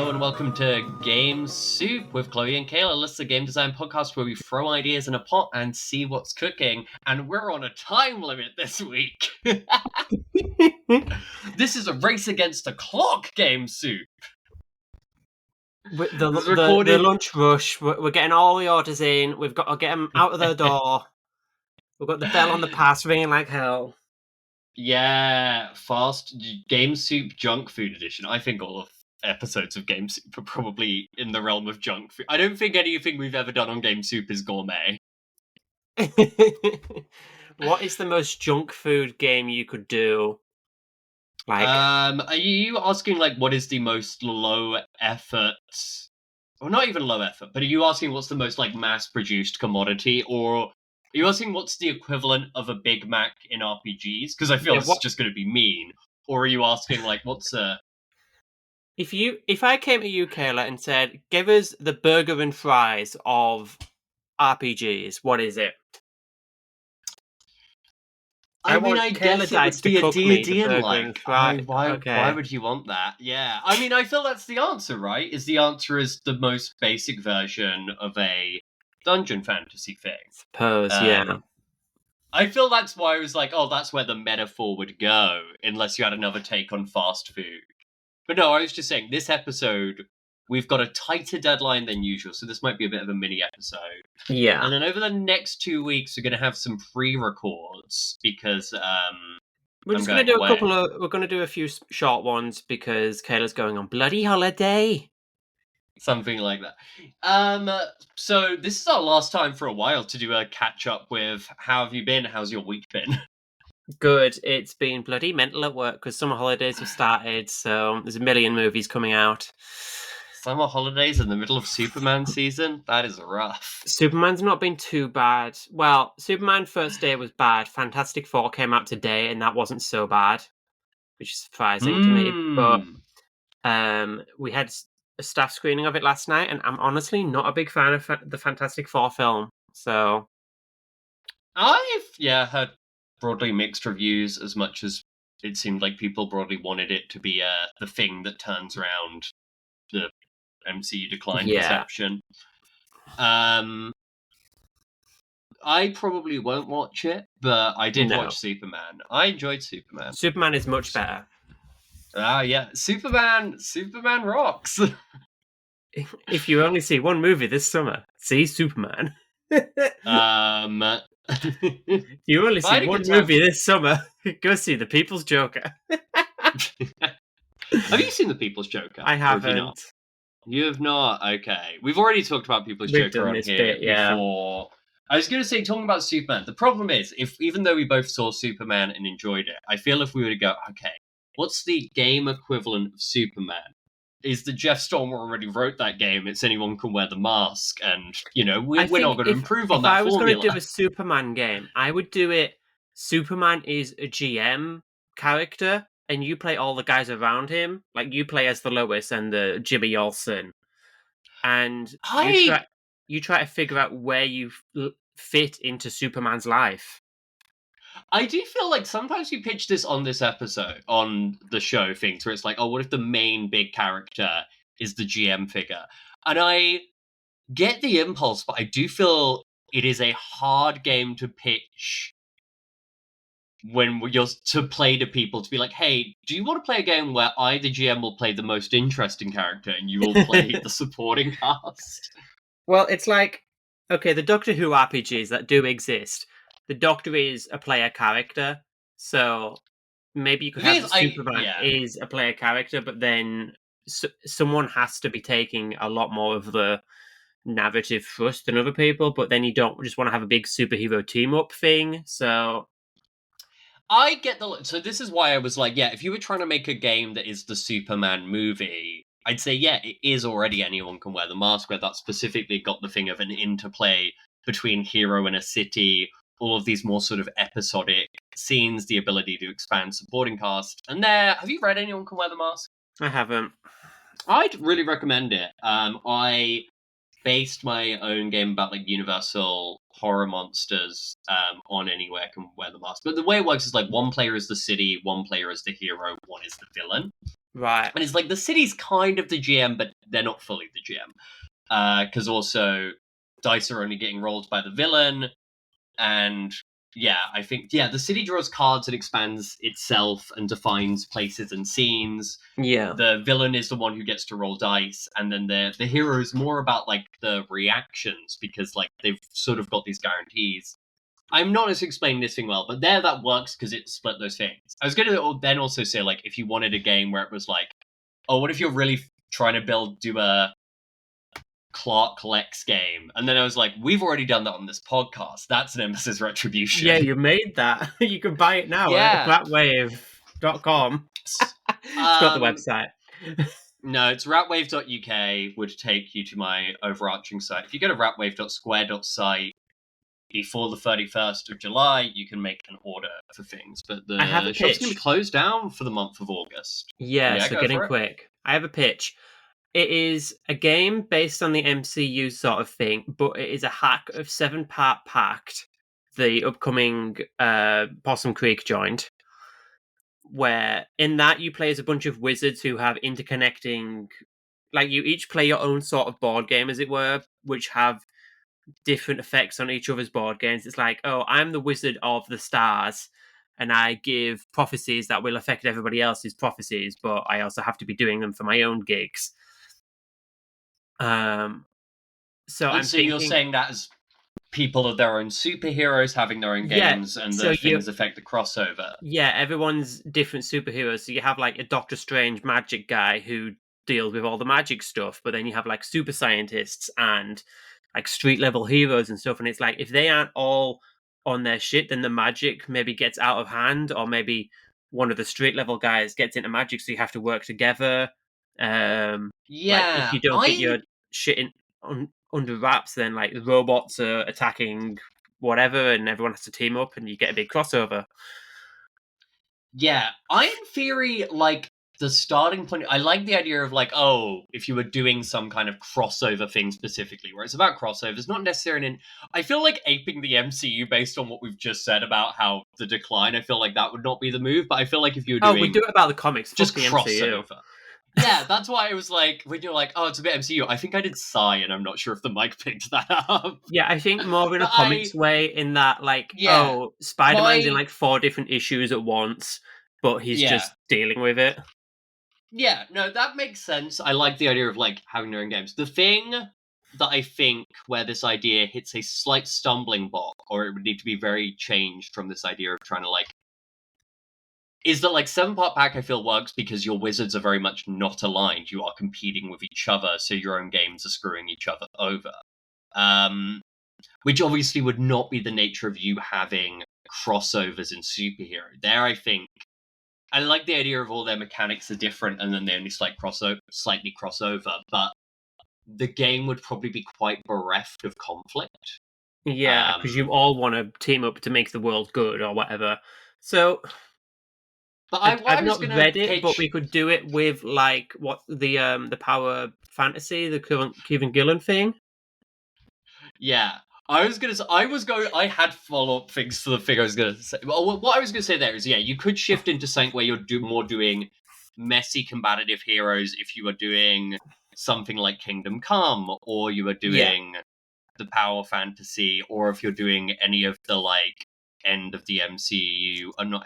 Hello and welcome to Game Soup with Chloe and Kayla. This is a game design podcast where we throw ideas in a pot and see what's cooking. And we're on a time limit this week. This is a race against the clock, Game Soup. The lunch rush, we're getting all the orders in. We've got to get them out of the door. We've got the bell on the pass ringing like hell. Yeah, fast Game Soup Junk Food Edition. I think all of episodes of Game Soup are probably in the realm of junk food. I don't think anything we've ever done on Game Soup is gourmet. What is the most junk food game you could do? Are you asking what is the most low effort? Well, not even low effort, but are you asking what's the most mass produced commodity, or are you asking what's the equivalent of a Big Mac in RPGs? Because I feel it's just going to be mean. Or are you asking what's a? If I came to you, Kayla, and said, "Give us the burger and fries of RPGs," what is it? I guess it would be a D&D and why would you want that? Yeah. I mean, I feel that's the answer, right? The answer is the most basic version of a dungeon fantasy thing. Suppose, yeah. I feel that's why I was that's where the metaphor would go, unless you had another take on fast food. But no, I was just saying, this episode, we've got a tighter deadline than usual, so this might be a bit of a mini episode. Yeah. And then over the next 2 weeks, we're going to have some pre-records because we're just going to do we're going to do a few short ones because Kayla's going on bloody holiday. Something like that. So this is our last time for a while to do a catch-up with how have you been? How's your week been? Good. It's been bloody mental at work because summer holidays have started, so there's a million movies coming out. Summer holidays in the middle of Superman season? That is rough. Superman's not been too bad. Well, Superman first day was bad. Fantastic Four came out today, and that wasn't so bad, which is surprising to me. But we had a staff screening of it last night, and I'm honestly not a big fan of the Fantastic Four film. So I've heard broadly mixed reviews, as much as it seemed like people broadly wanted it to be the thing that turns around the MCU decline perception. I probably won't watch it, but I did watch Superman. I enjoyed Superman. Superman is much better. Yeah. Superman rocks. If you only see one movie this summer, see Superman. If you only see one movie this summer, go see The People's Joker. Have you seen The People's Joker? I haven't. You have not? Okay. We've already talked about People's Joker on here before. I was going to say, talking about Superman, the problem is, even though we both saw Superman and enjoyed it, I feel if we were to go, okay, what's the game equivalent of Superman? Is that Jeff Stormer already wrote that game? It's Anyone Can Wear the Mask, and we're not going to improve on that. If I was going to do a Superman game, I would do it. Superman is a GM character, and you play all the guys around him. Like you play as the Lois and the Jimmy Olsen, and you try to figure out where you fit into Superman's life. I do feel like sometimes we pitch this on this episode, on the show things, where it's like, oh, what if the main big character is the GM figure? And I get the impulse, but I do feel it is a hard game to pitch when you're to play to people, to be like, hey, do you want to play a game where I, the GM, will play the most interesting character and you will play the supporting cast? Well, it's like, okay, the Doctor Who RPGs that do exist, the Doctor is a player character, so maybe you could have Superman is a player character, but then someone has to be taking a lot more of the narrative thrust than other people, but then you don't just want to have a big superhero team-up thing, so... I get so this is why I was like, if you were trying to make a game that is the Superman movie, I'd say, it is already Anyone Can Wear the Mask, where that specifically got the thing of an interplay between hero and a city, all of these more sort of episodic scenes, the ability to expand supporting cast. And have you read Anyone Can Wear the Mask? I haven't. I'd really recommend it. I based my own game about universal horror monsters on Anywhere Can Wear the Mask. But the way it works is one player is the city, one player is the hero, one is the villain. Right. And it's like the city's kind of the GM, but they're not fully the GM. Because also dice are only getting rolled by the villain. And yeah, I think, the city draws cards and expands itself and defines places and scenes. Yeah. The villain is the one who gets to roll dice, and then the hero is more about like the reactions, because like they've sort of got these guarantees. I'm not as explaining this thing well, but there that works because it split those things. I was going to then also say, like, if you wanted a game where it was like, oh, what if you're really trying to do a Clark collects game? And then I was like, we've already done that on this podcast. That's Nemesis Retribution. Yeah, you made that. You can buy it now at ratwave.com. It's not the website. No, it's ratwave.uk, would take you to my overarching site. If you go to ratwave.square.site before the 31st of July, you can make an order for things. But the shop's going to be closed down for the month of August. Yeah, so getting quick. I have a pitch. It is a game based on the MCU sort of thing, but it is a hack of 7 Part Pact, the upcoming Possum Creek joint, where in that you play as a bunch of wizards who have interconnecting, like you each play your own sort of board game, as it were, which have different effects on each other's board games. It's like, oh, I'm the wizard of the stars, and I give prophecies that will affect everybody else's prophecies, but I also have to be doing them for my own gigs. So I'm thinking, you're saying that as people are their own superheroes having their own games, and the things affect the crossover. Yeah, everyone's different superheroes. So you have like a Doctor Strange magic guy who deals with all the magic stuff, but then you have like super scientists and like street level heroes and stuff. And it's like, if they aren't all on their shit, then the magic maybe gets out of hand, or maybe one of the street level guys gets into magic, so you have to work together. Like if you don't get your shit under wraps, then like the robots are attacking whatever, and everyone has to team up, and you get a big crossover. Yeah, in theory, like, the starting point, I like the idea of like, oh, if you were doing some kind of crossover thing specifically, where it's about crossovers, not necessarily I feel like aping the MCU based on what we've just said about how the decline, I feel like that would not be the move, but I feel like if you were doing... Oh, we do it about the comics, just the crossover. MCU. Yeah, that's why I was like, when you're like, oh, it's a bit MCU, I think I did Psy, and I'm not sure if the mic picked that up. Yeah, I think more in a comics way, in that, like, oh, Spider-Man's in like 4 different issues at once, but he's just dealing with it. Yeah, no, that makes sense. I like the idea of like having their own games. The thing that I think where this idea hits a slight stumbling block, or it would need to be very changed from this idea of trying to like, is that like 7 Part Pact I feel works because your wizards are very much not aligned. You are competing with each other, so your own games are screwing each other over. Which obviously would not be the nature of you having crossovers in superhero. There, I think, I like the idea of all their mechanics are different, and then they only slightly cross over, but the game would probably be quite bereft of conflict. Yeah, because you all want to team up to make the world good or whatever. So, but I've not read it, but we could do it with like what the Power Fantasy, the Kevin Gillen thing. Yeah, I had follow-up things for the thing I was going to say. Well, what I was going to say there is, you could shift into something where you're more doing messy combative heroes if you were doing something like Kingdom Come, or you were doing the Power Fantasy, or if you're doing any of the like end of the MCU, or not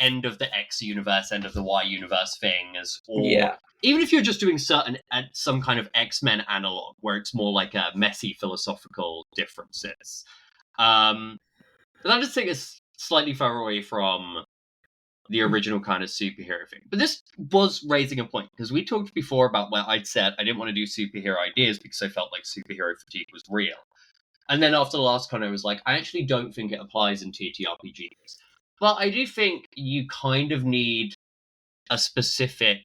end of the X universe, end of the Y universe things, or even if you're just doing some kind of X-Men analog where it's more like a messy philosophical differences. But I just think it's slightly far away from the original kind of superhero thing. But this was raising a point, because we talked before about where I'd said I didn't want to do superhero ideas because I felt like superhero fatigue was real. And then after the last con, I was like, I actually don't think it applies in TTRPGs. But I do think you kind of need a specific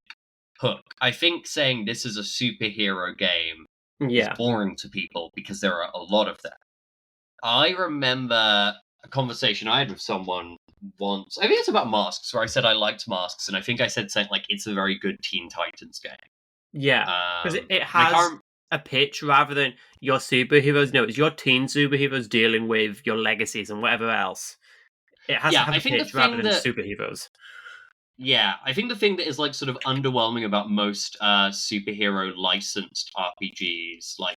hook. I think saying this is a superhero game is boring to people because there are a lot of them. I remember a conversation I had with someone once. I think it's about masks, where I said I liked masks, and I think I said something like it's a very good Teen Titans game. Yeah, because it has a pitch rather than your superheroes. No, it's your teen superheroes dealing with your legacies and whatever else. It has to have a pitch rather than superheroes. Yeah, I think the thing that is like sort of underwhelming about most superhero licensed RPGs, like,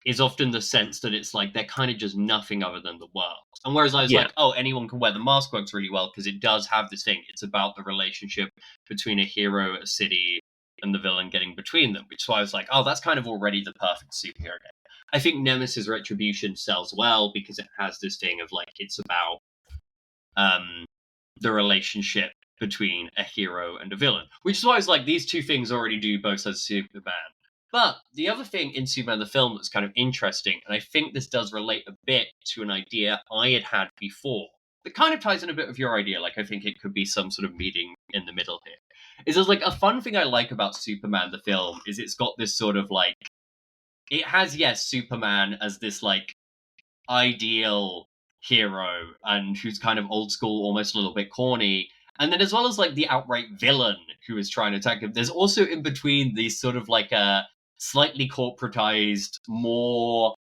is often the sense that it's like they're kind of just nothing other than the world. And whereas I was like, oh, anyone can wear the mask works really well because it does have this thing. It's about the relationship between a hero, a city, and the villain getting between them. Which is why I was like, oh, that's kind of already the perfect superhero game. I think Nemesis Retribution sells well because it has this thing of like it's about the relationship between a hero and a villain. Which is why I was like, these two things already do both as Superman. But the other thing in Superman the film that's kind of interesting, and I think this does relate a bit to an idea I had before, that kind of ties in a bit of your idea, like I think it could be some sort of meeting in the middle here, is there's like a fun thing I like about Superman the film is it's got this sort of like, it has, yes, Superman as this like ideal hero and who's kind of old school, almost a little bit corny. And then as well as like the outright villain who is trying to attack him, there's also in between these sort of like a slightly corporatized, more,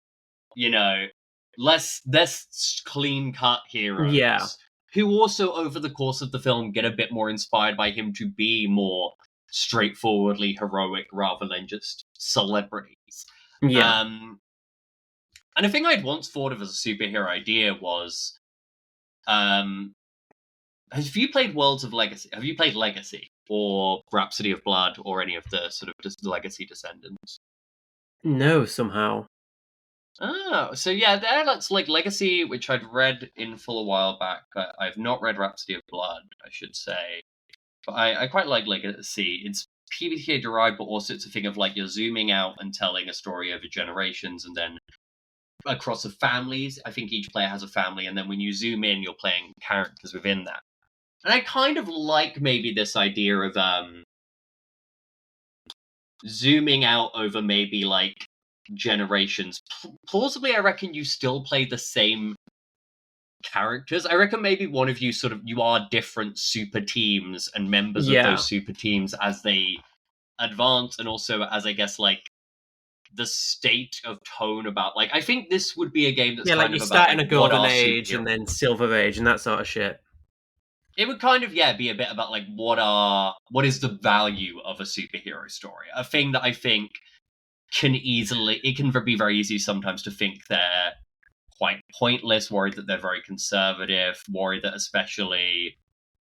less clean cut heroes who also over the course of the film get a bit more inspired by him to be more straightforwardly heroic rather than just celebrities. And a thing I'd once thought of as a superhero idea was, have you played Worlds of Legacy? Have you played Legacy or Rhapsody of Blood or any of the sort of Legacy Descendants? No, somehow. Oh, so yeah, that's like Legacy, which I'd read in full a while back, but I've not read Rhapsody of Blood, I should say. But I quite like Legacy. It's PBTA derived, but also it's a thing of like you're zooming out and telling a story over generations and then across the families. I think each player has a family, and then when you zoom in, you're playing characters within that. And I kind of like maybe this idea of zooming out over maybe like generations. Plausibly, I reckon you still play the same characters. I reckon maybe one of you you are different super teams and members of those super teams as they advance, and also as I guess like the state of tone about like I think this would be a game that's kind of about like a golden age and then silver age and that sort of shit. It would kind of be a bit about like what is the value of a superhero story, a thing that I think it can be very easy sometimes to think they're quite pointless, worried that they're very conservative, worried that especially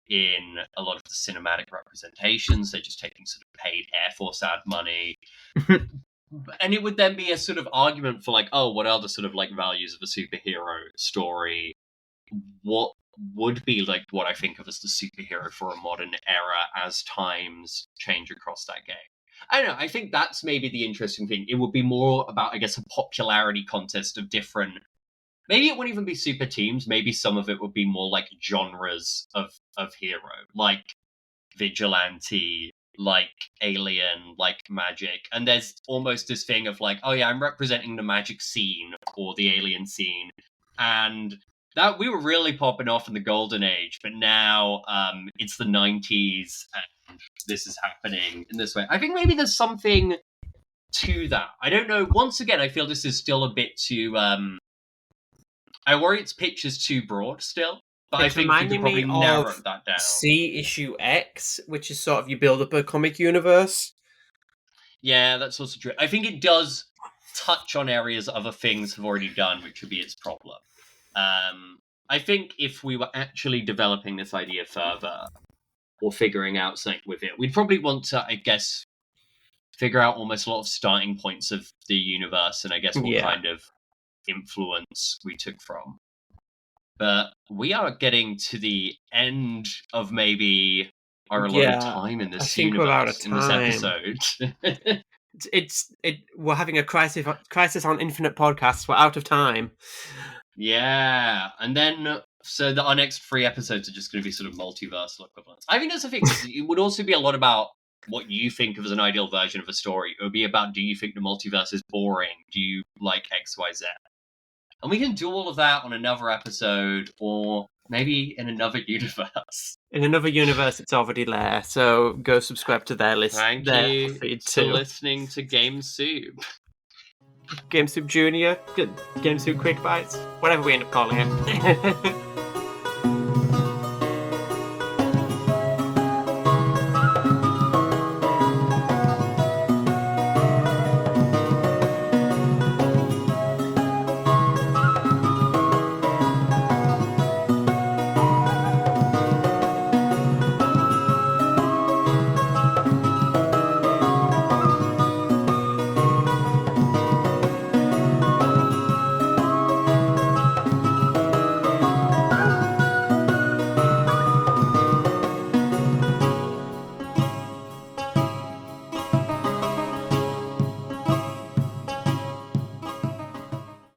in a lot of the cinematic representations they're just taking sort of paid Air Force ad money. And it would then be a sort of argument for like, oh, what are the sort of like values of a superhero story? What would be like what I think of as the superhero for a modern era as times change across that game? I don't know. I think that's maybe the interesting thing. It would be more about, I guess, a popularity contest of different. Maybe it wouldn't even be super teams. Maybe some of it would be more like genres of hero, like vigilante, like alien, like magic. And there's almost this thing of like, oh yeah, I'm representing the magic scene or the alien scene. And that we were really popping off in the golden age, but now it's the 90s and this is happening in this way. I think maybe there's something to that. I don't know. Once again, I feel this is still a bit too I worry its pitch is too broad still. But I think you could probably narrow that down. C issue X, which is sort of you build up a comic universe. Yeah, that's also true. I think it does touch on areas other things have already done, which would be its problem. I think if we were actually developing this idea further or figuring out something with it, we'd probably want to, I guess, figure out almost a lot of starting points of the universe and I guess what kind of influence we took from. But we are getting to the end of maybe our allotted time in this universe, in this episode. We're having a crisis on infinite podcasts. We're out of time. Yeah, and then our next 3 episodes are just going to be sort of multiversal equivalents. I think that's the thing. It would also be a lot about what you think of as an ideal version of a story. It would be about, do you think the multiverse is boring? Do you like X, Y, Z? And we can do all of that on another episode, or maybe in another universe. In another universe, it's already there. So go subscribe to their list. Thank you for listening to Game Soup. Game Soup Junior, Game Soup Quick Bites, whatever we end up calling it.